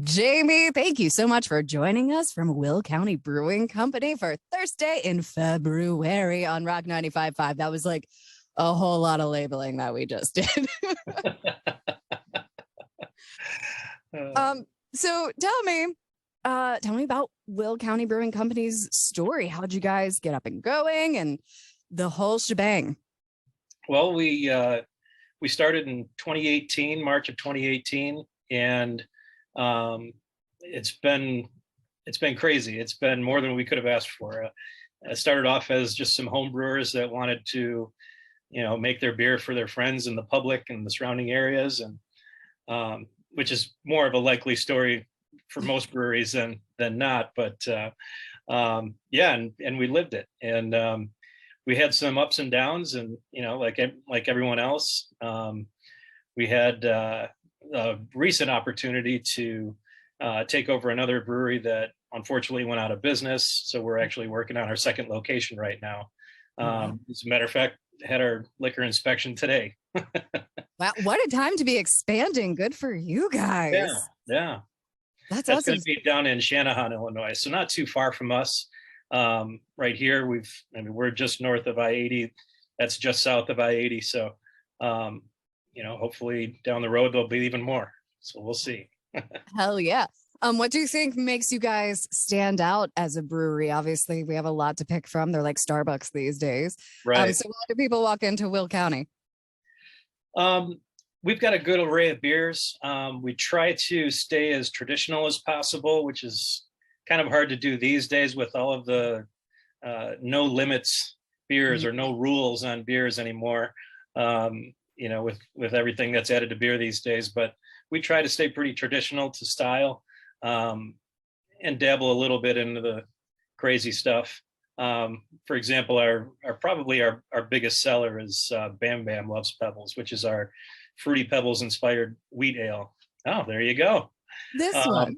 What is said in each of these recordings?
Jamie, thank you so much for joining us from Will County Brewing Company for THIRSTday in FeBREWary on Rock 95.5. That was like a whole lot of labeling that we just did. So tell me about Will County Brewing Company's story. How'd you guys get up and going and the whole shebang? Well, we started in 2018, March of 2018, and it's been crazy. It's been more than we could have asked for. It started off as just some home brewers that wanted to, make their beer for their friends and the public and the surrounding areas, and which is more of a likely story for most breweries than not. But yeah, and we lived it, and we had some ups and downs, and like everyone else, we had a recent opportunity to take over another brewery that unfortunately went out of business. So we're actually working on our second location right now. As a matter of fact, had our liquor inspection today. Wow, what a time to be expanding. Good for you guys. Yeah. That's awesome. awesome. Going to be down in Shanahan, Illinois, so not too far from us. Right here, we're just north of I-80. That's just south of I-80. So, hopefully down the road there'll be even more. So we'll see. Hell yeah. What do you think makes you guys stand out as a brewery? Obviously, we have a lot to pick from. They're like Starbucks these days. Right. So why do people walk into Will County? We've got a good array of beers. We try to stay as traditional as possible, which is kind of hard to do these days with all of the no limits beers or no rules on beers anymore, with everything that's added to beer these days. But we try to stay pretty traditional to style, and dabble a little bit into the crazy stuff. For example, our biggest seller is Bam Bam Loves Pebbles, which is our Fruity Pebbles inspired wheat ale. Oh, there you go. This one.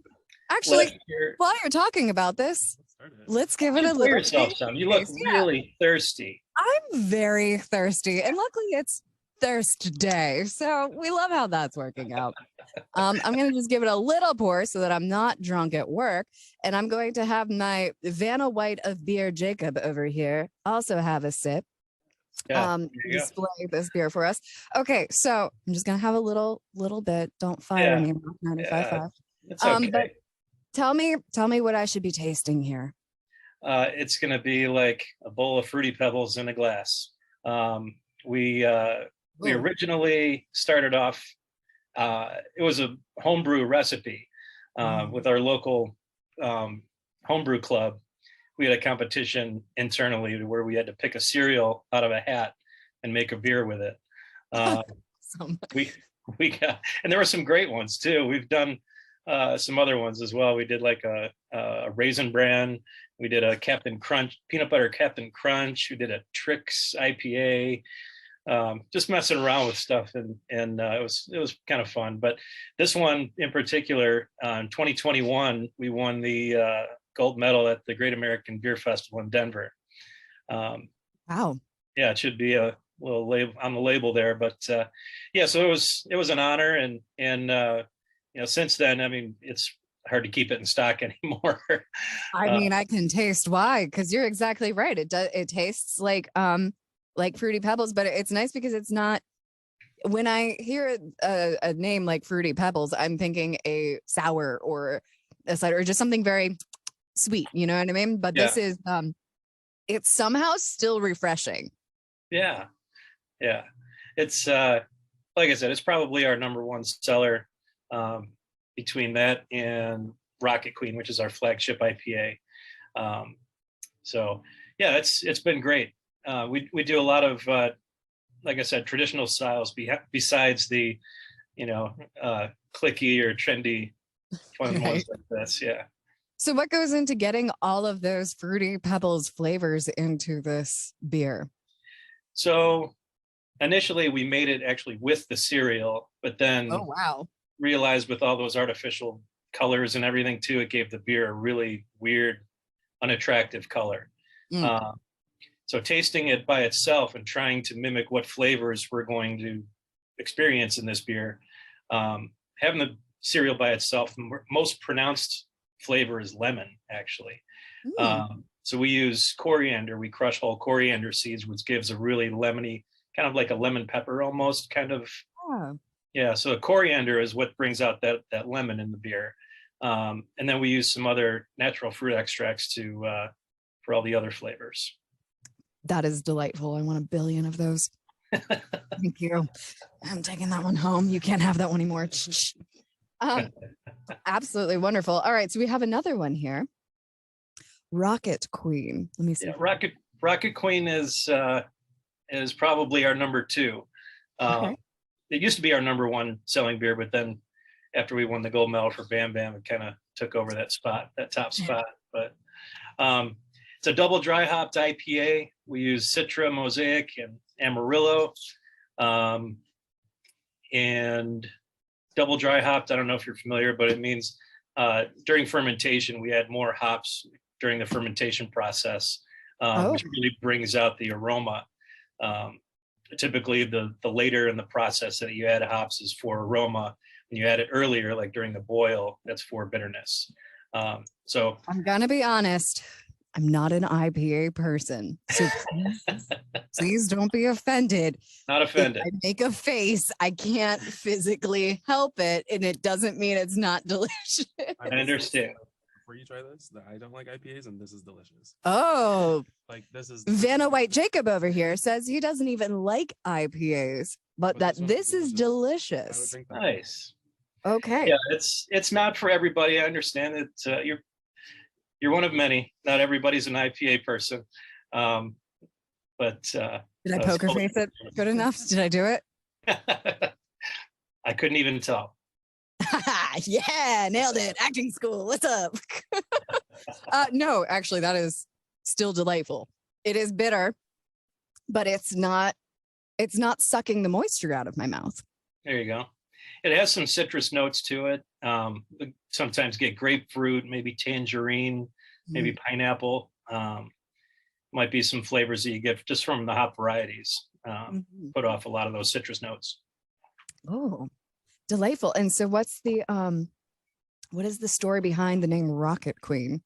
Actually, while you're talking about this, let's give it a little. Yourself some. You look really thirsty. I'm very thirsty, and luckily it's THIRSTday, so we love how that's working out. I'm going to just give it a little pour so that I'm not drunk at work, and I'm going to have my Vanna White of Beer Jacob over here also have a sip. Display this beer for us. Okay, so I'm just going to have a little bit. Don't fire me. 95.5. It's okay. But tell me what I should be tasting here. It's going to be like a bowl of Fruity Pebbles in a glass. We originally started off, it was a homebrew recipe with our local homebrew club. We had a competition internally where we had to pick a cereal out of a hat and make a beer with it. We got, and there were some great ones too. We've done some other ones as well. We did like a Raisin Bran. We did a Captain Crunch, peanut butter Captain Crunch. We did a Trix IPA. Just messing around with stuff, and it was kind of fun. But this one in particular, in 2021, we won the gold medal at the Great American Beer Festival in Denver. Wow. Yeah, it should be a little label on the label there, but yeah, so it was an honor, and since then, I mean, it's hard to keep it in stock anymore. I mean, I can taste why, because you're exactly right. It tastes like Fruity Pebbles, but it's nice because it's not. When I hear a name like Fruity Pebbles, I'm thinking a sour or a cider or just something very sweet. You know what I mean? But this is it's somehow still refreshing. Yeah. It's like I said, it's probably our number one seller, between that and Rocket Queen, which is our flagship IPA. So yeah, it's been great. We do a lot of, like I said, traditional styles besides the, clicky or trendy fun ones like this. Yeah. So what goes into getting all of those Fruity Pebbles flavors into this beer? So initially we made it actually with the cereal, but then realized with all those artificial colors and everything too, it gave the beer a really weird, unattractive color. So tasting it by itself and trying to mimic what flavors we're going to experience in this beer, having the cereal by itself. Most pronounced flavor is lemon, actually. So we use coriander. We crush whole coriander seeds, which gives a really lemony, kind of like a lemon pepper almost kind of. Yeah, so the coriander is what brings out that lemon in the beer. And then we use some other natural fruit extracts for all the other flavors. That is delightful. I want 1 billion of those. Thank you. I'm taking that one home. You can't have that one anymore. Absolutely wonderful. All right, so we have another one here. Rocket Queen. Let me see. Yeah, Rocket Queen is probably our number 2. Okay. It used to be our number 1 selling beer, but then after we won the gold medal for Bam Bam, it kind of took over that top spot. But it's a double dry hopped IPA. We use Citra, Mosaic, and Amarillo. And double dry hopped, I don't know if you're familiar, but it means during fermentation, we add more hops during the fermentation process, which really brings out the aroma. Typically, the later in the process that you add hops is for aroma. When you add it earlier, like during the boil, that's for bitterness. So I'm gonna be honest. I'm not an IPA person, so please don't be offended. Not offended. If I make a face, I can't physically help it, and it doesn't mean it's not delicious. I understand. Before you try this, I don't like IPAs, and this is delicious. Oh, like this is Vanna White Jacob over here says he doesn't even like IPAs, but that this is delicious. Nice. Okay. Yeah, it's not for everybody. I understand that you're one of many. Not everybody's an IPA person. But did I poker face it good enough? Did I do it? I couldn't even tell. Yeah, nailed it. Acting school. What's up? No, actually, that is still delightful. It is bitter, but it's not sucking the moisture out of my mouth. There you go. It has some citrus notes to it. Sometimes get grapefruit, maybe tangerine, maybe pineapple. Might be some flavors that you get just from the hop varieties. Put off a lot of those citrus notes. Oh, delightful. And so what is the story behind the name Rocket Queen?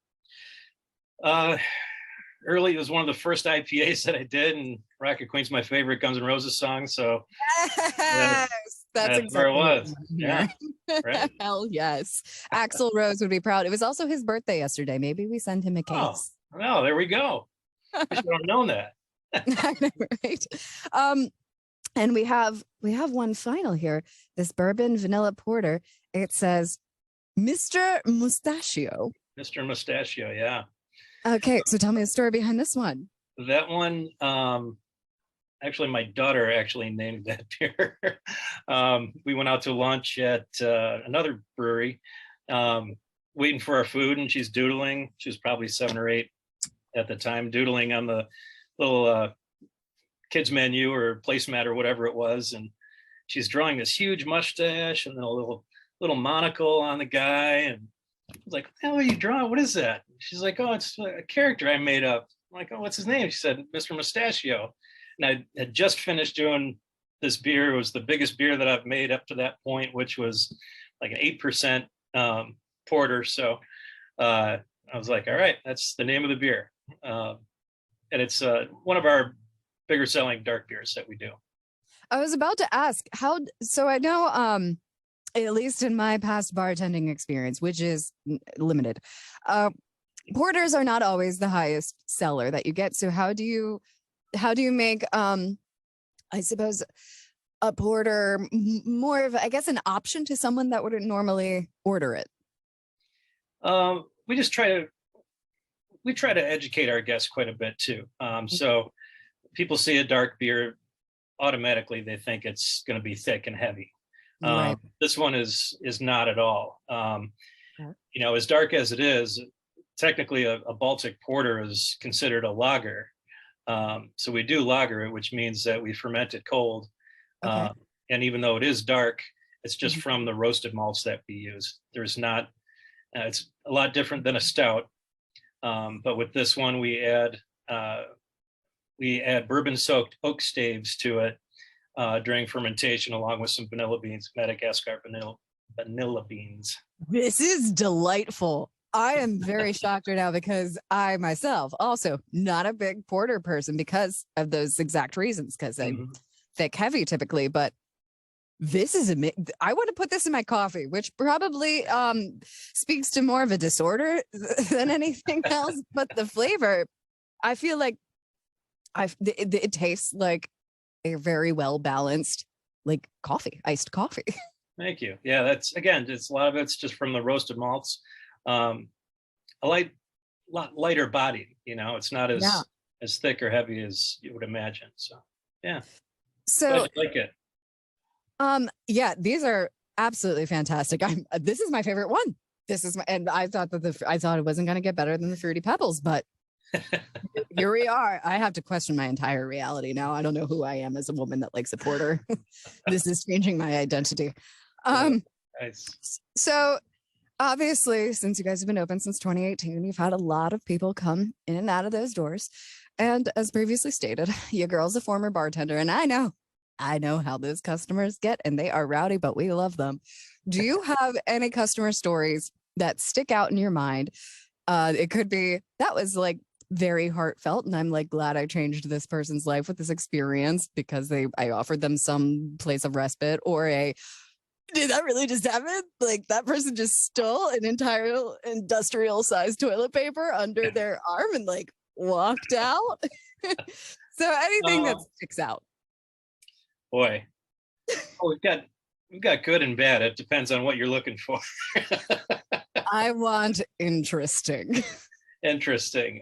Early, it was one of the first IPAs that I did, and Rocket Queen's my favorite Guns N' Roses song. So yes, that's exactly where it was. Yeah, right. Hell yes. Axl Rose would be proud. It was also his birthday yesterday. Maybe we send him a case. Oh, there we go. I should have known that. I know, right? And we have one final here. This bourbon vanilla porter. It says Mr. Mustachio. Mr. Mustachio, yeah. Okay, so tell me the story behind this one. That one, actually, my daughter actually named that beer. We went out to lunch at another brewery, waiting for our food, and she's doodling. She was probably 7 or 8 at the time, doodling on the little kids menu or placemat or whatever it was, and she's drawing this huge mustache and then a little monocle on the guy, and I was like, what the hell are you drawing? What is that? She's like, oh, it's a character I made up. I'm like, oh, what's his name? She said, Mr. Mustachio. And I had just finished doing this beer. It was the biggest beer that I've made up to that point, which was like an 8% porter. So I was like, all right, that's the name of the beer. And it's one of our bigger selling dark beers that we do. I was about to ask so I know, at least in my past bartending experience, which is limited, porters are not always the highest seller that you get. So how do you make, I suppose, a porter more of, I guess, an option to someone that wouldn't normally order it? We try to educate our guests quite a bit too. So people see a dark beer, automatically they think it's going to be thick and heavy. Right. This one is not at all. You know, as dark as it is, technically a Baltic porter is considered a lager. So we do lager it, which means that we ferment it cold. Okay. And even though it is dark, it's just from the roasted malts that we use. There's not, it's a lot different than a stout. But with this one, we add bourbon soaked oak staves to it during fermentation, along with some vanilla beans, Madagascar vanilla beans. This is delightful. I am very shocked right now because I myself also not a big porter person because of those exact reasons, because I'm thick heavy typically, but this is I want to put this in my coffee, which probably speaks to more of a disorder than anything else. But the flavor, I feel like it tastes like a very well balanced like coffee, iced coffee. Thank you. Yeah, that's again, it's a lot of it's just from the roasted malts. A lot lighter bodied, you know, it's not as thick or heavy as you would imagine. So yeah. So glad you like it. Yeah, these are absolutely fantastic. This is my favorite one. This is and I thought that I thought it wasn't going to get better than the Fruity Pebbles, but here we are. I have to question my entire reality now. I don't know who I am as a woman that likes a porter. This is changing my identity. Nice. So obviously, since you guys have been open since 2018, you've had a lot of people come in and out of those doors. And as previously stated, your girl's a former bartender, and I know how those customers get, and they are rowdy, but we love them. Do you have any customer stories that stick out in your mind? It could be that was like very heartfelt, and I'm like glad I changed this person's life with this experience because I offered them some place of respite, or did that really just happen? Like that person just stole an entire industrial sized toilet paper under their arm and like walked out. So anything that sticks out. Boy, we've got good and bad. It depends on what you're looking for. I want interesting. Interesting.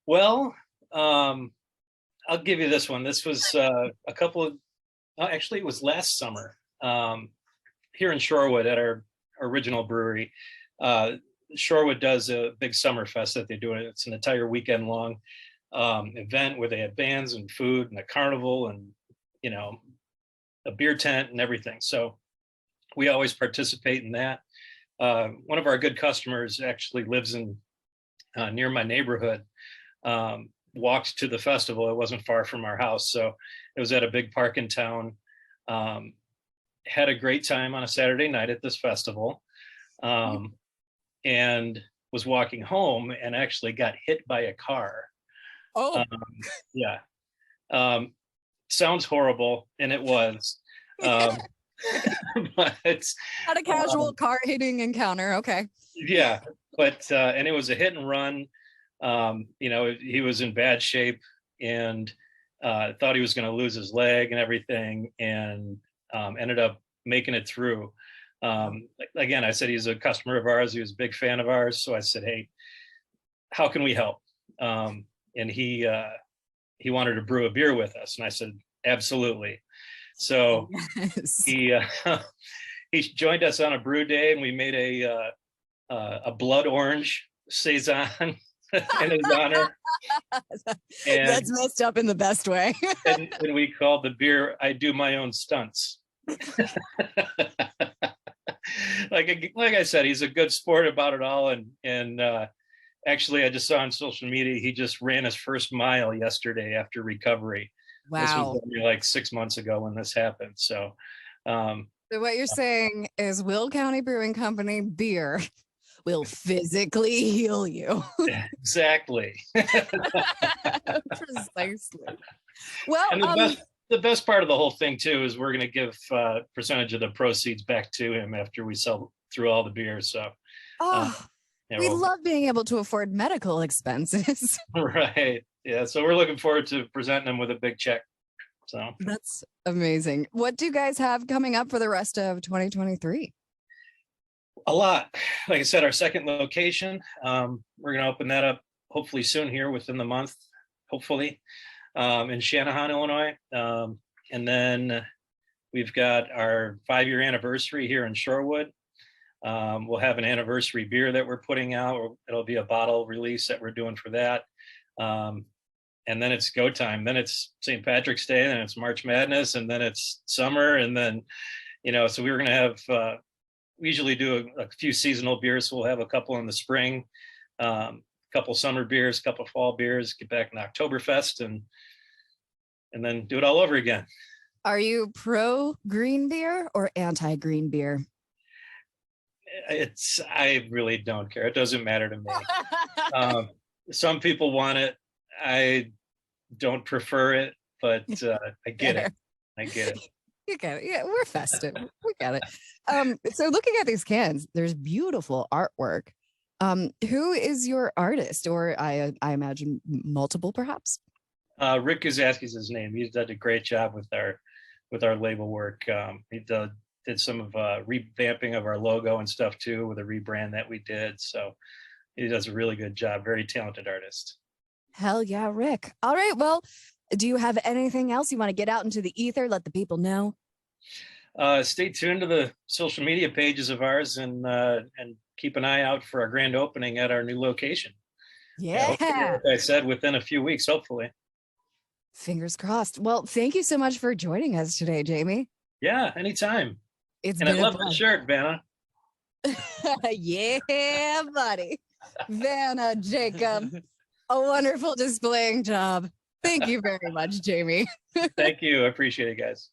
Well, I'll give you this one. This was a couple of actually, it was last summer here in Shorewood at our original brewery. Shorewood does a big summer fest that they do. It's an entire weekend long event where they have bands and food and a carnival and, you know, a beer tent and everything. So we always participate in that. One of our good customers actually lives in near my neighborhood. Walked to the festival. It wasn't far from our house. So it was at a big park in town. Had a great time on a Saturday night at this festival. And was walking home and actually got hit by a car. Oh, yeah. Sounds horrible, and it was. But not a casual car hitting encounter. Okay. Yeah, but and it was a hit and run. You know, he was in bad shape and thought he was going to lose his leg and everything, and ended up making it through. Again, I said he's a customer of ours. He was a big fan of ours. So I said, hey, how can we help? And he wanted to brew a beer with us. And I said, absolutely. So Yes. he joined us on a brew day, and we made a blood orange saison in his honor. And that's messed up in the best way. and we called the beer "I Do My Own Stunts." like I said, he's a good sport about it all, and actually, I just saw on social media he just ran his first mile yesterday after recovery. Wow. This was only like 6 months ago when this happened. So, so what you're saying is Will County Brewing Company beer will physically heal you. Exactly. Precisely. Well, and the best part of the whole thing too is we're going to give percentage of the proceeds back to him after we sell through all the beers. So, we love being able to afford medical expenses. Right. Yeah. So we're looking forward to presenting him with a big check. So that's amazing. What do you guys have coming up for the rest of 2023? A lot. Like I said, our second location, we're going to open that up hopefully soon here within the month, hopefully, in Shanahan, Illinois. And then we've got our 5-year anniversary here in Shorewood. We'll have an anniversary beer that we're putting out. It'll be a bottle release that we're doing for that. And then it's go time. Then it's St. Patrick's Day, then it's March Madness, and then it's summer. And then, you know, so we were going to have, we usually do a few seasonal beers. So we'll have a couple in the spring, a couple summer beers, a couple fall beers, get back in Oktoberfest, and then do it all over again. Are you pro green beer or anti green beer? I really don't care. It doesn't matter to me. Some people want it. I don't prefer it, but I get it. I get it. You get it. Yeah, we're festive. We get it. So looking at these cans, there's beautiful artwork. Who is your artist? Or I imagine multiple, perhaps? Rick Guzasky's his name. He's done a great job with our label work. He did some of revamping of our logo and stuff too, with a rebrand that we did. So he does a really good job. Very talented artist. Hell yeah, Rick. All right. Well, do you have anything else you want to get out into the ether? Let the people know. Stay tuned to the social media pages of ours and keep an eye out for our grand opening at our new location. Yeah. Like I said, within a few weeks, hopefully. Fingers crossed. Well, thank you so much for joining us today, Jamie. Yeah, anytime. It's and been I love the shirt, Vanna. Yeah, buddy. Vanna Jacob. A wonderful displaying job. Thank you very much, Jamie. Thank you. I appreciate it, guys.